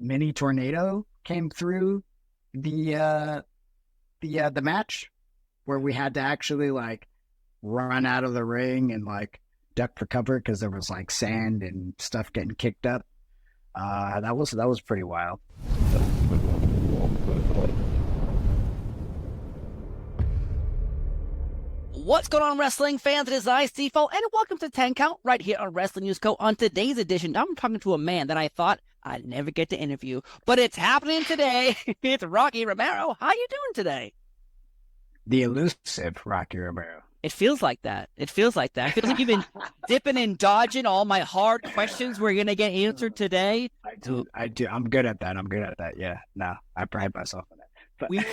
mini tornado came through the match where we had to actually like run out of the ring and like duck for cover because there was like sand and stuff getting kicked up. That was pretty wild. What's going on, wrestling fans? It is I, Steve-O, and welcome to 10 Count right here on Wrestling News Co. On today's edition, I'm talking to a man that I thought I'd never get to interview, but it's happening today. It's Rocky Romero. How you doing today? The elusive Rocky Romero. It feels like that. It feels like that. I feel like you've been dipping and dodging all my hard questions we're going to get answered today. I do. I'm good at that. Yeah. No, I pride myself on that. But... we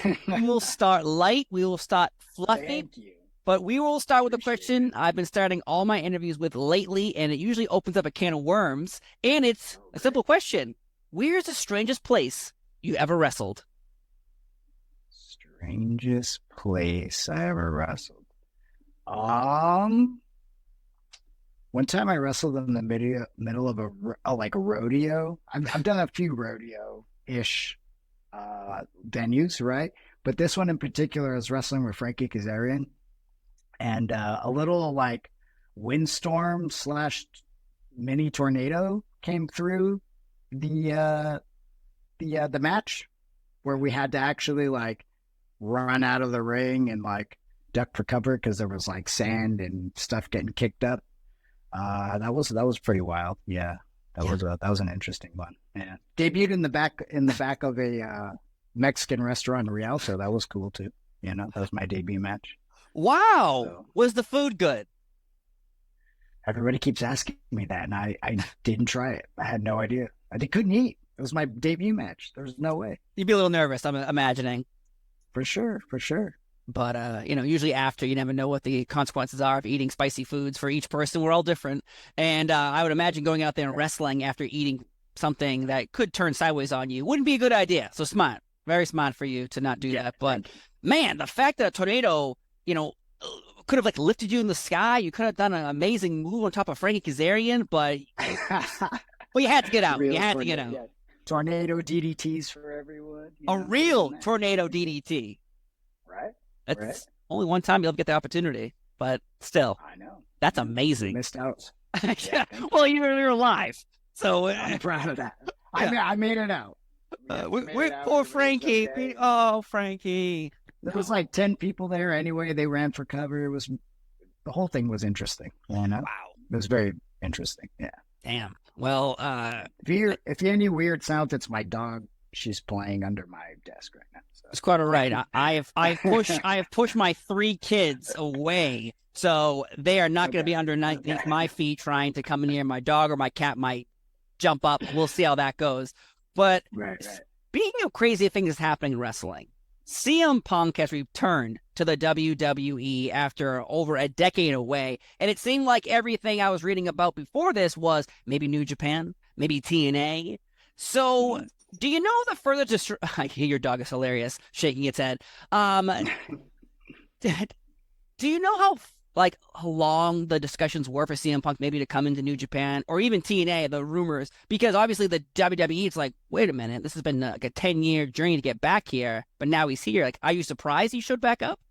will start light. We will start fluffy. Thank you. But we will start with a question I've been starting all my interviews with lately, and it usually opens up a can of worms. And it's a simple question. Where's the strangest place you ever wrestled? Strangest place I ever wrestled. One time I wrestled in the middle of a rodeo. I've done a few rodeo-ish venues, right? But this one in particular, I was wrestling with Frankie Kazarian. And a little like windstorm / mini tornado came through the match where we had to actually like run out of the ring and like duck for cover because there was like sand and stuff getting kicked up. That was pretty wild. Yeah, that was an interesting one. Yeah, debuted in the back of a Mexican restaurant in Rialto. That was cool too. You know, that was my debut match. Wow. So, was the food good? Everybody keeps asking me that, and I didn't try it. I had no idea. I couldn't eat. It was my debut match. There's no way. You'd be a little nervous, I'm imagining. For sure. But, usually after, you never know what the consequences are of eating spicy foods for each person. We're all different. And I would imagine going out there and wrestling after eating something that could turn sideways on you wouldn't be a good idea. So smart. Very smart for you to not do that. But, man, the fact that a tornado... could have like lifted you in the sky. You could have done an amazing move on top of Frankie Kazarian, but you had to get out. You had to get out. Yeah. Tornado DDTs for everyone. Real tornado DDT. Right. That's only one time you'll get the opportunity, but still. I know. That's amazing. Missed out. Yeah. Well, you're alive, so I'm proud of that. I made it out. Poor Frankie. Okay. Oh, Frankie. There was like 10 people there anyway. They ran for cover. The whole thing was interesting. You know? Wow. It was very interesting. Yeah. Damn. Well, if you hear any weird sounds, it's my dog. She's playing under my desk right now. So. It's quite all right. I have pushed my 3 kids away, so they are not going to be underneath my feet trying to come in here. My dog or my cat might jump up. We'll see how that goes. But speaking of crazy things happening in wrestling, CM Punk has returned to the WWE after over a decade away, and it seemed like everything I was reading about before this was maybe New Japan, maybe TNA. So, do you know the further I hear your dog is hilarious, shaking its head. Do you know how long the discussions were for CM Punk maybe to come into New Japan or even TNA, the rumors? Because obviously the WWE, it's like, wait a minute, this has been like a 10-year journey to get back here, but now he's here. Like, are you surprised he showed back up?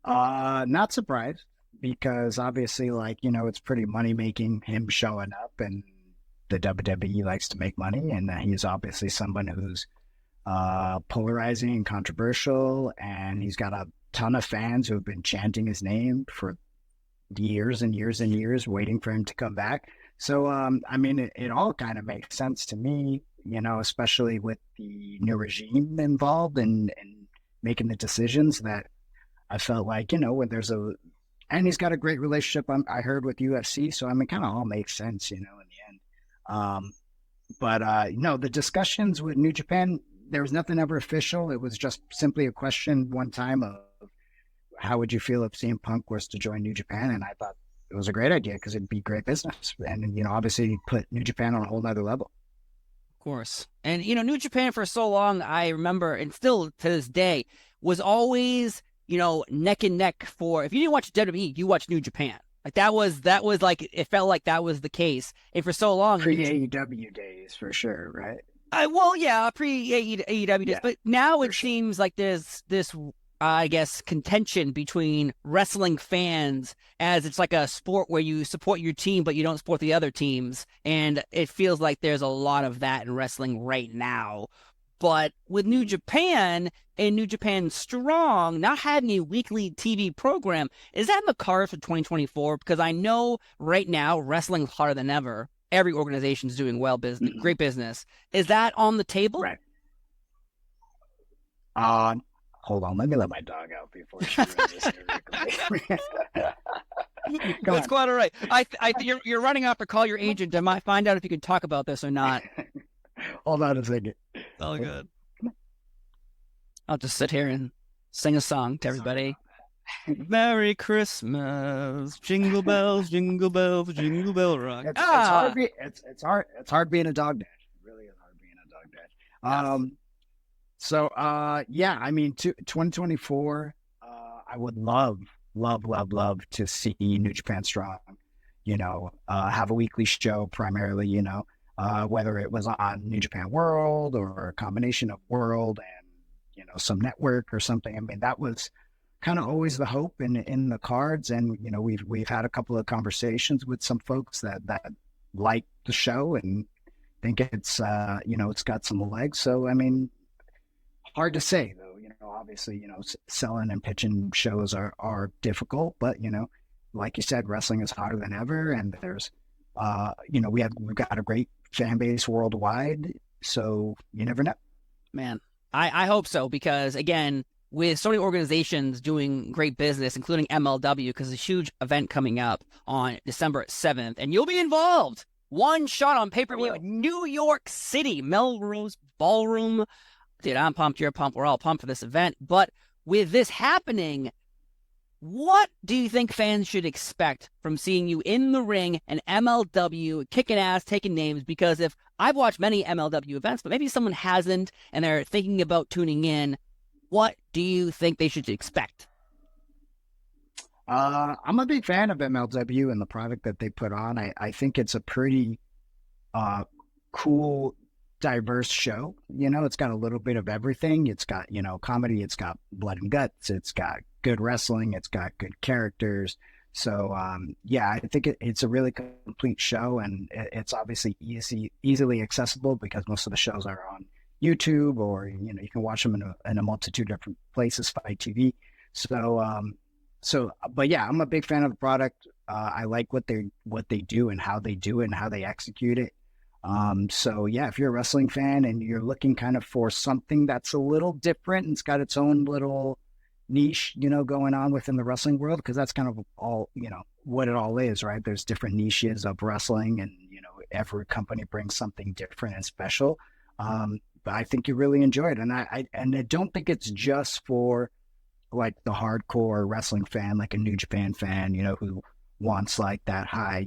Not surprised, because obviously, it's pretty money-making, him showing up, and the WWE likes to make money, and he's obviously someone who's polarizing and controversial, and he's got a ton of fans who have been chanting his name for years and years and years, waiting for him to come back. So, it all kind of makes sense to me, especially with the new regime involved and making the decisions that I felt like, when there's and he's got a great relationship, I heard, with UFC. So, it kind of all makes sense, in the end. The discussions with New Japan, there was nothing ever official. It was just simply a question one time of, how would you feel if CM Punk was to join New Japan? And I thought it was a great idea because it'd be great business. And, obviously put New Japan on a whole nother level. Of course. And, New Japan for so long, I remember, and still to this day, was always, neck and neck for, if you didn't watch WWE, you watched New Japan. Like that was like it felt like that was the case. And for so long, Pre AEW days for sure, right? well, yeah, pre AEW days, Yeah, but now for it sure. seems like there's this, I guess, contention between wrestling fans, as it's like a sport where you support your team but you don't support the other teams, and it feels like there's a lot of that in wrestling right now. But with New Japan and New Japan Strong not having a weekly TV program, is that in the cards for 2024? Because I know right now wrestling's harder than ever. Every organization's doing well, business, Mhm. great business. Is that on the table? Right. Hold on. Let me let my dog out before she runs here quickly. Go That's on. quite all right. You're running off to call your agent to find out if you can talk about this or not. Hold on a second. All good. I'll just sit here and sing a song to everybody. Merry Christmas, jingle bells, jingle bells, jingle bell rock. It's hard. It's hard being a dog dad. It really is hard being a dog dad. Yes. Yeah. I mean, 2024. I would love to see New Japan Strong. Have a weekly show primarily. Whether it was on New Japan World or a combination of World and some network or something. I mean, that was kind of always the hope in the cards, and we've had a couple of conversations with some folks that like the show and think it's got some legs. So I mean, hard to say though. Obviously, selling and pitching shows are difficult, but like you said, wrestling is harder than ever, and there's we've got a great fan base worldwide, so you never know. Man, I hope so, because again, with so many organizations doing great business, including MLW, because there's a huge event coming up on December 7th, and you'll be involved. One shot on pay-per-view in New York City, Melrose Ballroom. Dude, I'm pumped. You're pumped. We're all pumped for this event. But with this happening, what do you think fans should expect from seeing you in the ring and MLW kicking ass, taking names? Because if I've watched many MLW events, but maybe someone hasn't and they're thinking about tuning in, what do you think they should expect? I'm a big fan of MLW and the product that they put on. I think it's a pretty cool, diverse show. It's got a little bit of everything. It's got, comedy, it's got blood and guts, it's got good wrestling, it's got good characters. So, yeah, I think it's a really complete show, and it's obviously easily accessible because most of the shows are on YouTube, or, you can watch them in a multitude of different places, Fight TV. But yeah, I'm a big fan of the product. I like what they do and how they do it and how they execute it. So yeah, if you're a wrestling fan and you're looking kind of for something that's a little different and it's got its own little niche, going on within the wrestling world, because that's kind of all, what it all is, right? There's different niches of wrestling, and, every company brings something different and special. But I think you really enjoy it. And I don't think it's just for like the hardcore wrestling fan, like a New Japan fan, who wants like that high,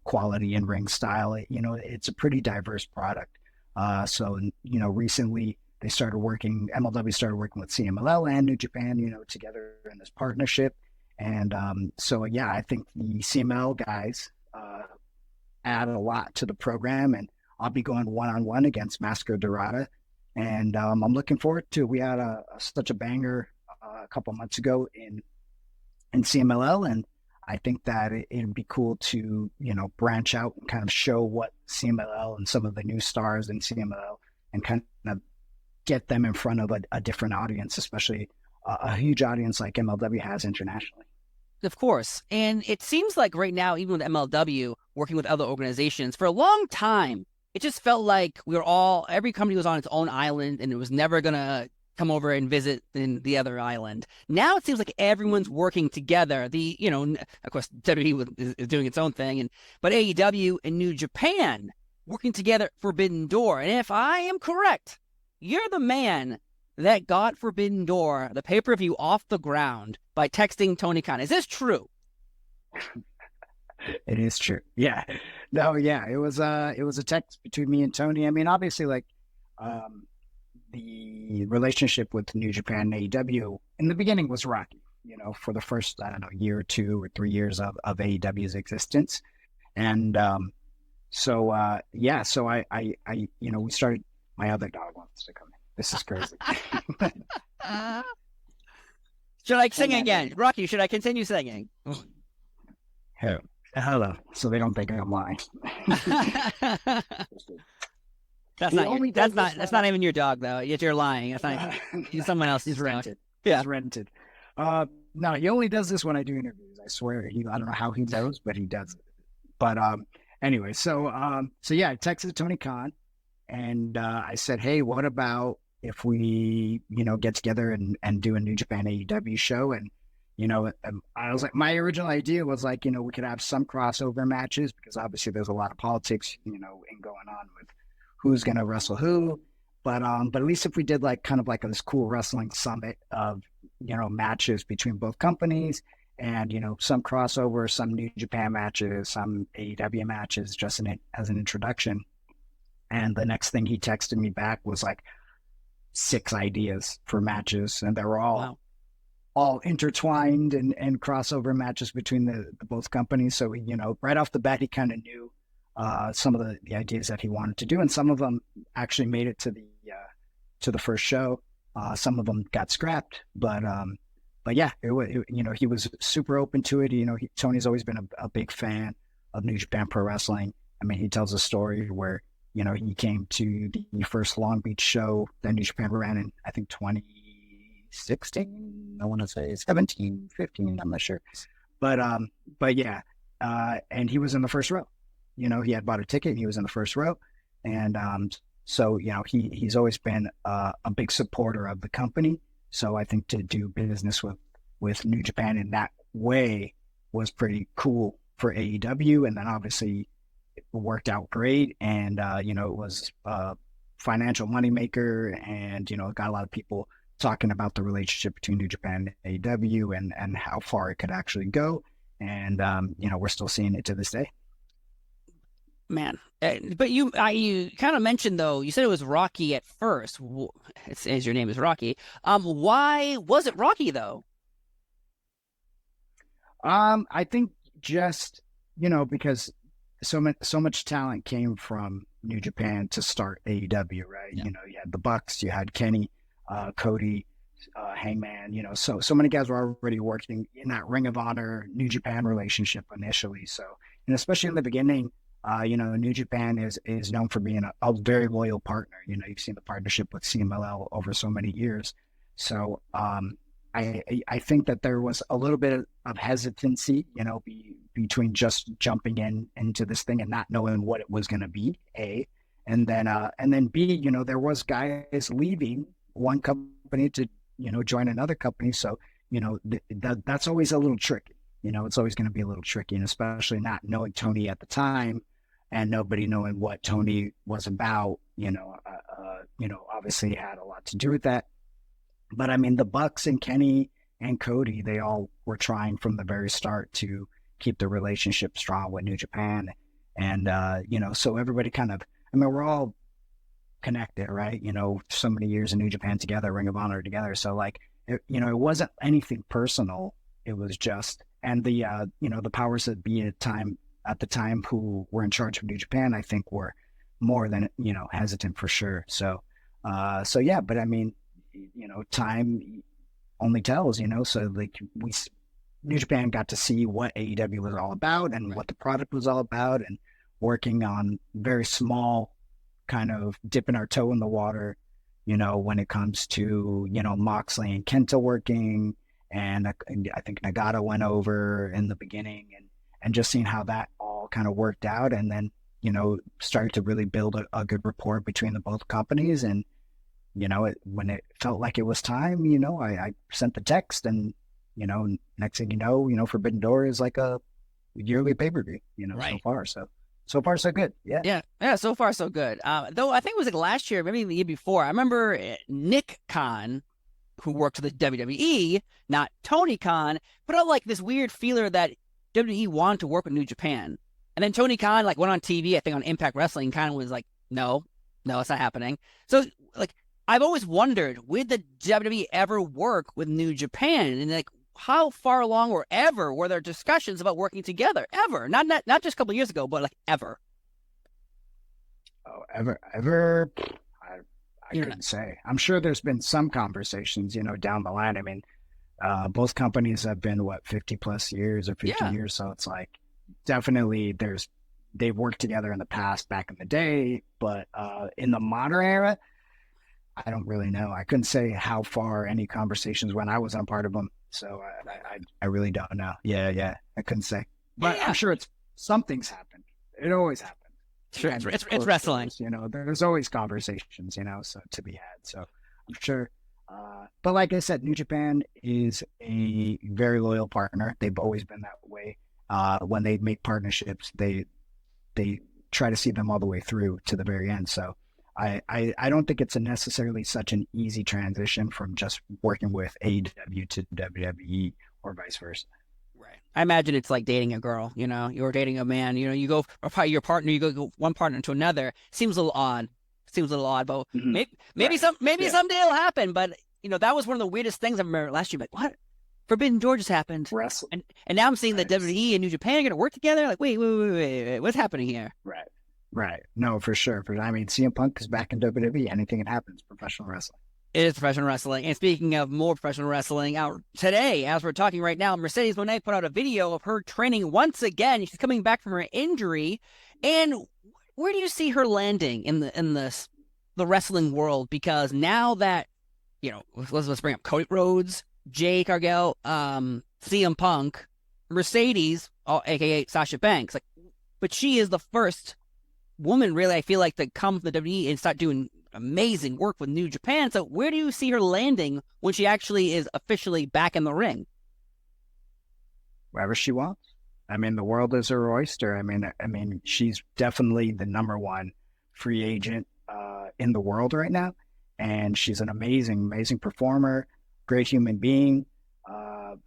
quality in ring style. It's a pretty diverse product. So recently MLW started working with CMLL and New Japan, together in this partnership. And so, yeah, I think the CML guys add a lot to the program, and I'll be going one-on-one against Masker Dorada. And I'm looking forward to it. We had such a banger a couple months ago in CMLL, and I think that it'd be cool to, branch out and kind of show what CMLL and some of the new stars in CMLL, and kind of get them in front of a different audience, especially a huge audience like MLW has internationally. Of course. And it seems like right now, even with MLW working with other organizations, for a long time, it just felt like every company was on its own island, and it was never going to come over and visit in the other island. Now it seems like everyone's working together. Of course, WWE is doing its own thing, but AEW and New Japan working together, Forbidden Door. And if I am correct, you're the man that got Forbidden Door, the pay-per-view, off the ground by texting Tony Khan. Is this true? It is true. Yeah. No, yeah. It was a text between me and Tony. I mean, obviously, like, the relationship with New Japan and AEW in the beginning was rocky. for the first, I don't know, year or 2 or 3 years of AEW's existence. And so we started. My other dog wants to come in. This is crazy. Should I sing again? Rocky, should I continue singing? Hello. So they don't think I'm lying. That's not even your dog though. Yet you're lying. That's not he's someone else. He's rented. Yeah. He's rented. No, he only does this when I do interviews. I swear. I don't know how he knows, but he does it. But anyway, so I texted Tony Khan and I said, hey, what about if we, get together and do a New Japan AEW show? And, I was like, my original idea was like, we could have some crossover matches because obviously there's a lot of politics, in going on with who's going to wrestle who. But at least if we did like kind of like this cool wrestling summit of, matches between both companies and, some crossover, some New Japan matches, some AEW matches, just as an introduction. And the next thing he texted me back was like 6 ideas for matches. And they were all intertwined and crossover matches between the both companies. So, right off the bat, he kind of knew some of the ideas that he wanted to do. And some of them actually made it to the first show. Some of them got scrapped, but yeah, he was super open to it. Tony's always been a big fan of New Japan Pro Wrestling. I mean, he tells a story where, he came to the first Long Beach show that New Japan ran in, I think 2016. I want to say 17, 15. I'm not sure, but yeah. And he was in the first row. He had bought a ticket. And he was in the first row, and so he's always been a big supporter of the company. So I think to do business with New Japan in that way was pretty cool for AEW. And then obviously it worked out great. And, it was a financial moneymaker and, got a lot of people talking about the relationship between New Japan and AEW and how far it could actually go. And, we're still seeing it to this day. Man, but you kind of mentioned though, you said it was Rocky at first. As your name is Rocky. Why was it Rocky though? I think just because so much talent came from New Japan to start AEW, right? Yeah. You had the Bucks, you had Kenny, Cody, Hangman. So many guys were already working in that Ring of Honor New Japan relationship initially. So, and especially in the beginning. New Japan is known for being a very loyal partner. You've seen the partnership with CMLL over so many years. So I think that there was a little bit of hesitancy, between just jumping into this thing and not knowing what it was going to be, A. And then B, there was guys leaving one company to, join another company. So, that's always a little tricky. It's always going to be a little tricky, and especially not knowing Tony at the time and nobody knowing what Tony was about, obviously had a lot to do with that. But I mean, the Bucks and Kenny and Cody, they all were trying from the very start to keep the relationship strong with New Japan. And, so everybody kind of, we're all connected, right? So many years in New Japan together, Ring of Honor together. So like, it wasn't anything personal. It was just, and the powers that be at the time who were in charge of New Japan, I think were more than, hesitant for sure. So yeah, but I mean, time only tells, so like New Japan got to see what AEW was all about and what the product was all about, and working on very small kind of dipping our toe in the water, when it comes to, Moxley and Kenta working. And I think Nagata went over in the beginning, and just seeing how that all kind of worked out, and then, started to really build a good rapport between the both companies. And, when it felt like it was time, I sent the text, and, next thing Forbidden Door is like a yearly pay-per-view, so far. So far, so good. Yeah. Yeah. So far, so good. Though I think it was like last year, maybe the year before. I remember Nick Khan, who worked for the WWE, not Tony Khan, put out like this weird feeler that WWE wanted to work with New Japan. And then Tony Khan like went on TV, I think on Impact Wrestling, kind of was like, no, it's not happening. So like, I've always wondered, would the WWE ever work with New Japan? And like, how far along or ever were there discussions about working together? Ever? Not just a couple of years ago, but like ever. Oh, ever? I couldn't say. I'm sure there's been some conversations, down the line. I mean, both companies have been 50 plus years or 50 years, so it's like definitely they've worked together in the past, back in the day, but in the modern era, I don't really know. I couldn't say how far any conversations went. I wasn't a part of them, so I really don't know. Yeah, I couldn't say, but I'm sure something's happened. It always happens. Sure, it's wrestling. There's always conversations, so to be had. So I'm sure. But like I said, New Japan is a very loyal partner. They've always been that way. When they make partnerships, they try to see them all the way through to the very end. So I don't think it's necessarily such an easy transition from just working with AEW to WWE or vice versa. Right. I imagine it's like dating a girl, you're dating a man, you go from your partner, you go one partner to another. Seems a little odd, but maybe someday it'll happen. But, that was one of the weirdest things I remember last year. Like, what? Forbidden Door just happened. Wrestling. And now I'm seeing that WWE and New Japan are going to work together. Like, wait, what's happening here? Right. No, for sure. I mean, CM Punk is back in WWE. Anything can happen. It's professional wrestling. It is professional wrestling. And speaking of more professional wrestling, today, as we're talking right now, Mercedes Mone put out a video of her training once again. She's coming back from her injury. And where do you see her landing in the wrestling world? Because now that, let's bring up Cody Rhodes, Jay Cargill, CM Punk, Mercedes, aka Sasha Banks, but she is the first woman, really, I feel like, to come from the WWE and start doing amazing work with New Japan. So where do you see her landing when she actually is officially back in the ring? Wherever she wants. I mean, the world is her oyster. I mean, she's definitely the number one free agent in the world right now, and she's an amazing performer, great human being,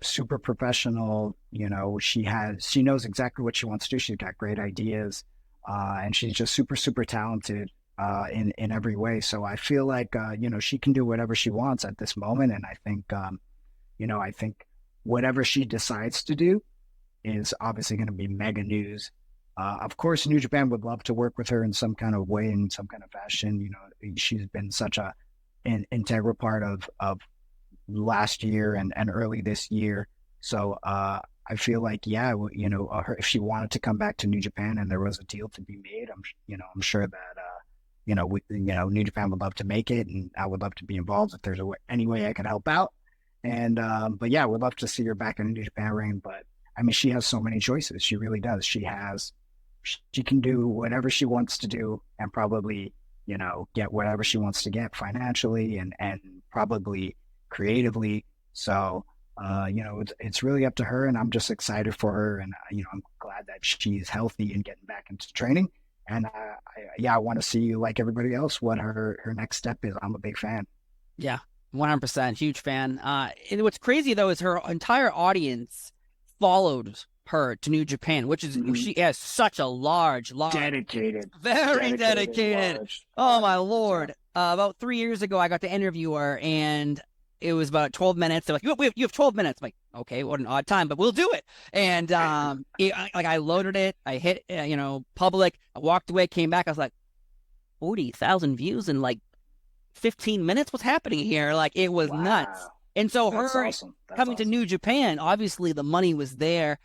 super professional. She knows exactly what she wants to do. She's got great ideas, and she's just super talented in every way. So I feel like she can do whatever she wants at this moment, and I think whatever she decides to do is obviously going to be mega news. Of course, New Japan would love to work with her in some kind of way, in some kind of fashion. She's been such an integral part of last year and early this year. So I feel like, if she wanted to come back to New Japan and there was a deal to be made, I'm sure that New Japan would love to make it, and I would love to be involved if there's any way I could help out. And but yeah, we'd love to see her back in the New Japan ring. But I mean, she has so many choices. She really does. She can do whatever she wants to do, and probably get whatever she wants to get financially and probably creatively. So it's really up to her, and I'm just excited for her, and I'm glad that she's healthy and getting back into training. And I want to see, like everybody else, what her next step is. I'm a big fan. Yeah, 100%, huge fan. And what's crazy though is her entire audience followed her to New Japan, which is she has such a large, very dedicated. Large. Oh my Lord! About 3 years ago, I got to interview her, and it was about 12 minutes. They're like, you have 12 minutes. I'm like, okay, what an odd time, but we'll do it. And I loaded it. I hit, public. I walked away, came back. I was like, 40,000 views in like 15 minutes. What's happening here? Like, it was nuts. And so That's her awesome. coming to New Japan, obviously the money was there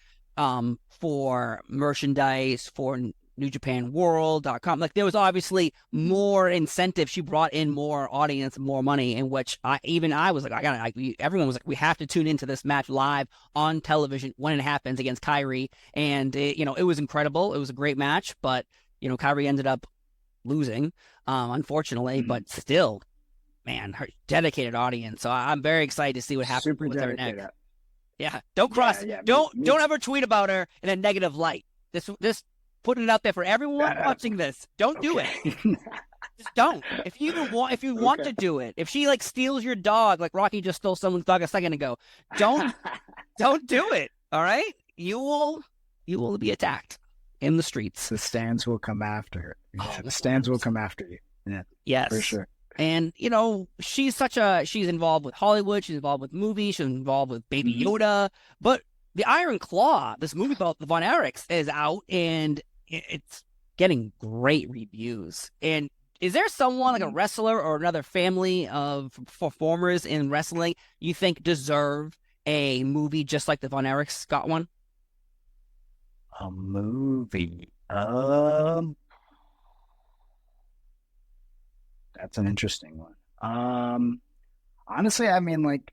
for merchandise, for NewJapanWorld.com. Like, there was obviously more incentive. She brought in more audience, more money, in which I was like, everyone was like, we have to tune into this match live on television when it happens against Kyrie. And it was incredible. It was a great match, but Kyrie ended up losing, unfortunately, but still, man, her dedicated audience. So I'm very excited to see what happens with her next. Yeah, don't cross. Don't ever tweet about her in a negative light. This putting it out there for everyone watching this. Don't do it. Just don't. If you want to do it, if she like steals your dog, like Rocky just stole someone's dog a second ago, don't do it. All right, you will be attacked in the streets. The stands will come after her. The stands will come after you. Yeah, yes, for sure. And she's involved with Hollywood, she's involved with movies, she's involved with Baby Mhm. Yoda. But the Iron Claw, this movie about the Von Erichs, is out and it's getting great reviews. And is there someone like a Mhm. wrestler or another family of performers in wrestling you think deserve a movie just like the Von Erichs got one? A movie. That's an interesting one. Honestly, I mean, like,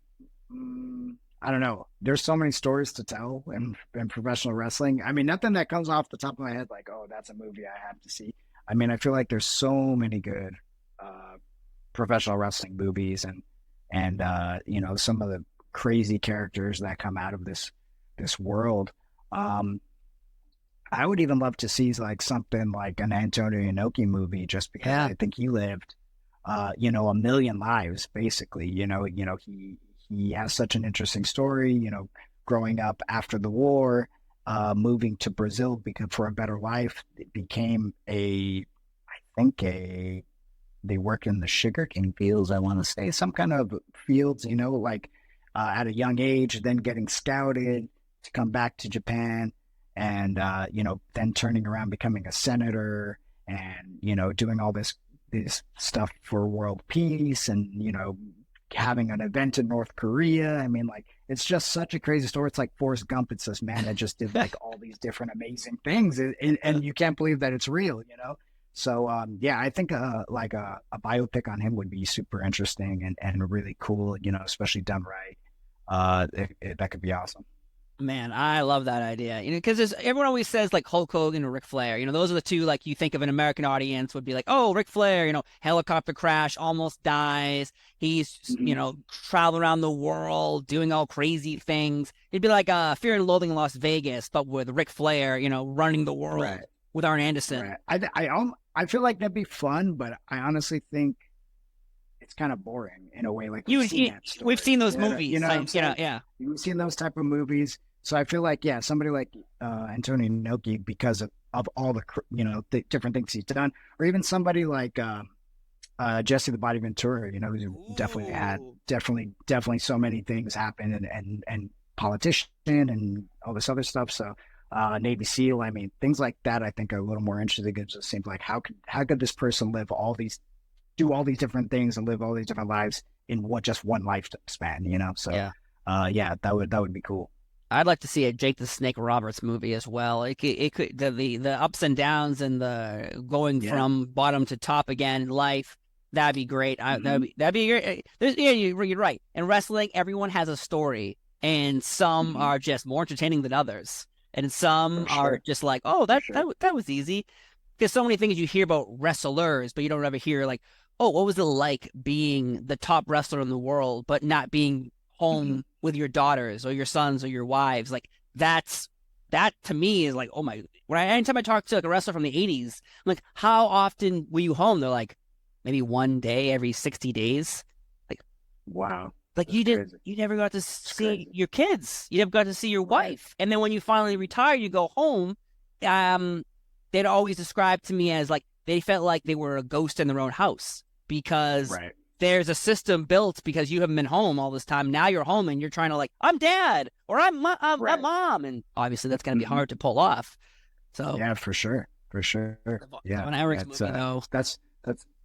I don't know. There's so many stories to tell in professional wrestling. I mean, nothing that comes off the top of my head, like, oh, that's a movie I have to see. I mean, I feel like there's so many good uh, professional wrestling movies, and some of the crazy characters that come out of this world. Um, I would even love to see like something like an Antonio Inoki movie, just because Yeah. I think he lived, a million lives basically. He has such an interesting story. Growing up after the war, moving to Brazil because for a better life, it became I think they worked in the sugarcane fields. I want to say some kind of fields, like at a young age, then getting scouted to come back to Japan, and then turning around, becoming a senator, and doing all this stuff for world peace, and having an event in North Korea. I mean, like it's just such a crazy story. It's like Forrest Gump. It's this man that just did like all these different amazing things, and you can't believe that it's real. So yeah, I think like a biopic on him would be super interesting and really cool, especially done right. That could be awesome. Man, I love that idea. Because everyone always says like Hulk Hogan or Ric Flair. Those are the two like you think of an American audience would be like, oh, Ric Flair, helicopter crash, almost dies. He's, Mm-hmm. traveling around the world, doing all crazy things. It'd be like Fear and Loathing in Las Vegas, but with Ric Flair, running the world Right, with Arn Anderson. right. I feel like that'd be fun, but I honestly think it's kind of boring in a way. Like we've seen that We've story. seen those You movies, know what I'm like saying? yeah. We've seen those type of movies. So I feel like yeah, somebody like Antonio Inoki because of all the different things he's done, or even somebody like Jesse the Body Ventura. Who's definitely had Ooh. definitely so many things happen and politician and all this other stuff. So Navy SEAL. I mean, things like that. I think are a little more interesting. It just seems like how could this person do all these different things and live all these different lives in just one lifespan. So, Yeah. yeah, that would be cool. I'd like to see a Jake the Snake Roberts movie as well. It could the ups and downs and the going Yeah. from bottom to top again in life. That'd be great. Hmm. That'd be great. Yeah, you're right. In wrestling, everyone has a story, and some Hmm. are just more entertaining than others, and some For are sure. just like, oh, For that sure. that was easy. There's so many things you hear about wrestlers, but you don't ever hear like, oh, what was it like being the top wrestler in the world, but not being Hmm. home with your daughters or your sons or your wives? Like that to me is like, oh my. Anytime I talk to like a wrestler from the '80s, I'm like, how often were you home? They're like, maybe one day every 60 days. Like, Wow. like That's crazy. you never got to It's see crazy. your kids. You never got to see your Right. wife. And then when you finally retire, you go home. Um, they'd always describe to me as like they felt like they were a ghost in their own house because Right. there's a system built because you haven't been home all this time. Now you're home and you're trying to like, I'm dad or I'm Right. mom, and obviously that's gonna be Hmm. hard to pull off. So Yeah, for sure. For sure. the Yeah. Von Erichs That's movie though, that's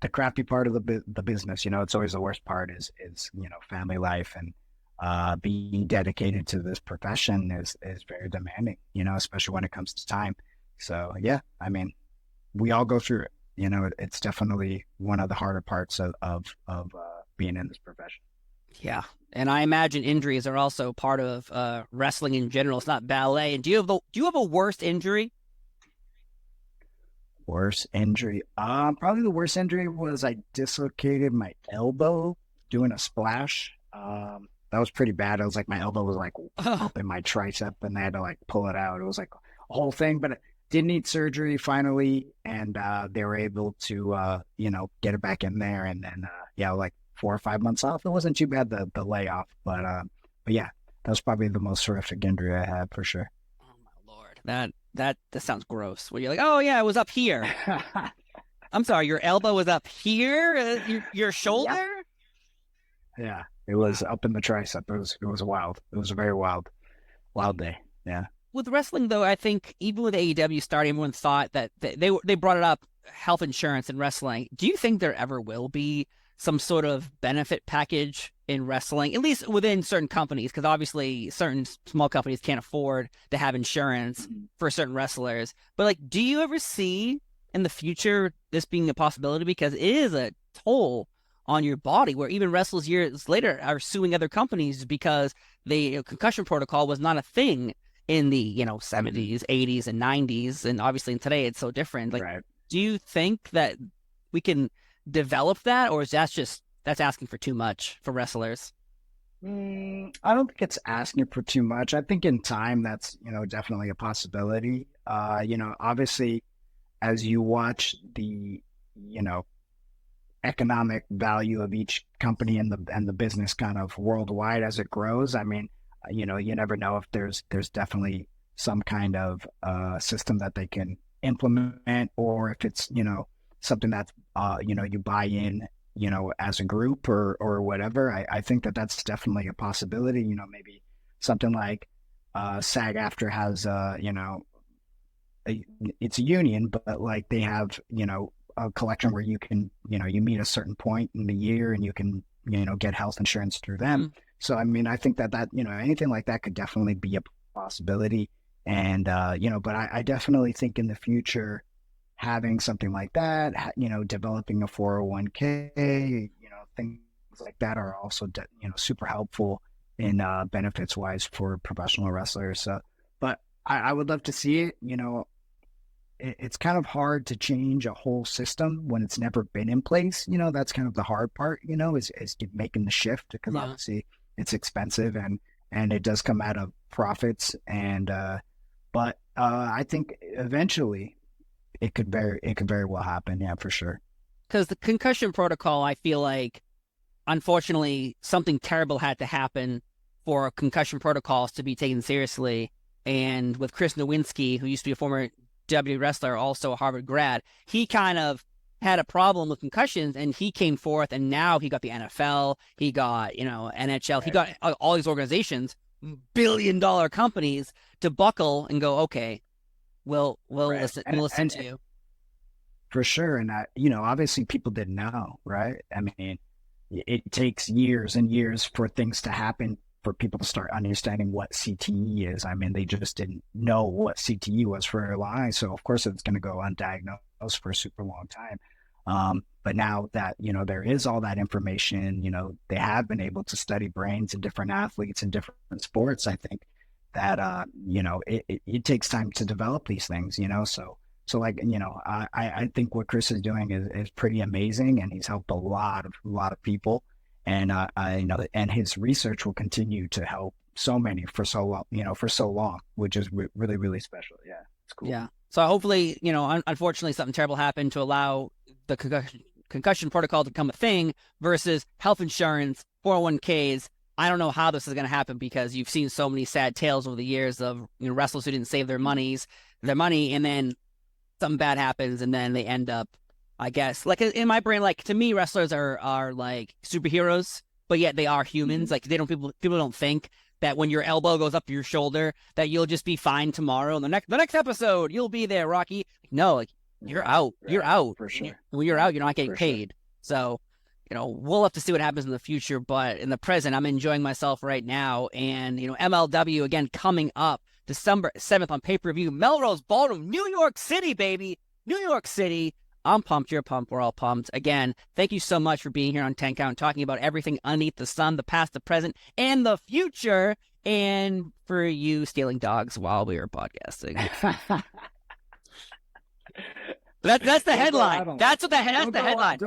the crappy part of the business. It's always the worst part is family life and being dedicated to this profession is very demanding. Especially when it comes to time. So yeah, I mean, we all go through it. It's definitely one of the harder parts of being in this profession. yeah. And I imagine injuries are also part of wrestling in general. It's not ballet. And do you have a worst injury? Worst injury. Probably the worst injury was I dislocated my elbow doing a splash. That was pretty bad. It was like my elbow was like up in my tricep, and they had to like pull it out. It was like a whole thing, but it did need surgery finally, and they were able to get it back in there, and then yeah, like 4 or 5 months off. It wasn't too bad the layoff, but yeah, that was probably the most horrific injury I had for sure. Oh my lord. That sounds gross. Where you're like, oh yeah, it was up here. I'm sorry, your elbow was up here, your shoulder. Yep. Yeah, it was up in the tricep. It was wild. It was a very wild day. Yeah. With wrestling, though, I think even with AEW starting, everyone thought that they brought it up, health insurance in wrestling. Do you think there ever will be some sort of benefit package in wrestling, at least within certain companies? Because obviously certain small companies can't afford to have insurance for certain wrestlers. But like, do you ever see in the future this being a possibility? Because it is a toll on your body, where even wrestlers years later are suing other companies because the concussion protocol was not a thing in the 70s, 80s, and 90s, and obviously in today it's so different. Like, Right. do you think that we can develop that, or is that's asking for too much for wrestlers? I don't think it's asking for too much. I think in time that's definitely a possibility. Obviously, as you watch the economic value of each company and the business kind of worldwide as it grows. I mean, you never know if there's definitely some kind of system that they can implement, or if it's something that you buy in as a group or whatever. I think that's definitely a possibility. Maybe something like SAG-AFTRA has it's a union, but like they have a collection where you can you meet a certain point in the year and you can get health insurance through them. Mm. So I mean, I think that anything like that could definitely be a possibility. And but I definitely think in the future having something like that, developing a 401k, things like that are also super helpful in benefits wise for professional wrestlers. So, but I would love to see it. It's kind of hard to change a whole system when it's never been in place. That's kind of the hard part, is making the shift, because obviously it's expensive and it does come out of profits. And, but I think eventually it could very well happen. Yeah, for sure. Because the concussion protocol, I feel like, unfortunately, something terrible had to happen for concussion protocols to be taken seriously. And with Chris Nowinski, who used to be a former WWE wrestler, also a Harvard grad, he kind of had a problem with concussions, and he came forth, and now he got the NFL, he got NHL, right. He got all these organizations, billion-dollar companies, to buckle and go, okay, we'll right. listen to you. For sure. And obviously people didn't know, right? I mean, it takes years and years for things to happen, for people to start understanding what CTE is. I mean, they just didn't know what CTE was for a long. So of course it's going to go undiagnosed for a super long time. But now that, there is all that information, they have been able to study brains in different athletes in different sports. I think that, it takes time to develop these things, so like, I think what Chris is doing is pretty amazing, and he's helped a lot of people. And and his research will continue to help so many for so long, which is really, really special. Yeah, it's cool. Yeah. So hopefully, unfortunately, something terrible happened to allow the concussion protocol to become a thing versus health insurance, 401ks. I don't know how this is going to happen, because you've seen so many sad tales over the years of wrestlers who didn't save their money, and then something bad happens, and then they end up, I guess, like in my brain, like to me, wrestlers are like superheroes, but yet they are humans. Like people don't think that when your elbow goes up your shoulder that you'll just be fine tomorrow. And the next episode you'll be there, Rocky. No, like you're out. Right. You're out for sure. When you're out, you're not getting paid. Sure. So we'll have to see what happens in the future. But in the present, I'm enjoying myself right now. And MLW again coming up December 7th on pay-per-view, Melrose Ballroom, New York City, baby, New York City. I'm pumped. You're pumped. We're all pumped. Again, thank you so much for being here on 10 Count, talking about everything underneath the sun, the past, the present, and the future, and for you stealing dogs while we were podcasting. That's the headline. That's the headline.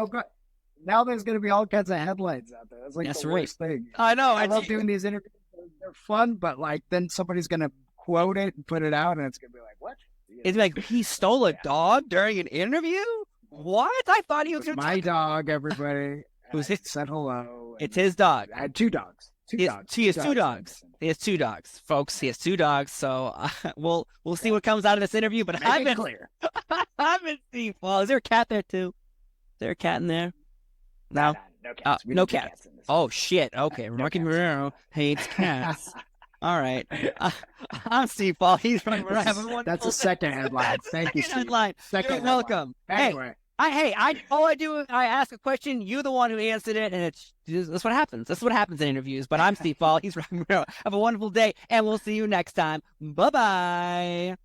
Now there's going to be all kinds of headlines out there. That's like the worst thing. I know. I love doing these interviews. They're fun, but like then somebody's going to quote it and put it out, and it's going to be like, what? It's like, he stole a dog during an interview? What? I thought he was my dog, everybody. Who's it? Said hello. It's his dog. I had two dogs. He has two dogs. He has two dogs, folks. He has two dogs. So we'll see what comes out of this interview. But I've been clear. I've been Steve Paul. Is there a cat there too? Is there a cat in there? No. No cats. No cats. Oh shit. Okay. Rocky Romero hates cats. All right. I'm Steve Paul. He's Rocky Romero. That's a second headline. Thank you, Steve. Headline. Second You're welcome. Anyway. I ask a question, you're the one who answered it, and that's what happens. That's what happens in interviews. But I'm Steve Paul. He's Rocky Romero. Have a wonderful day, and we'll see you next time. Bye-bye.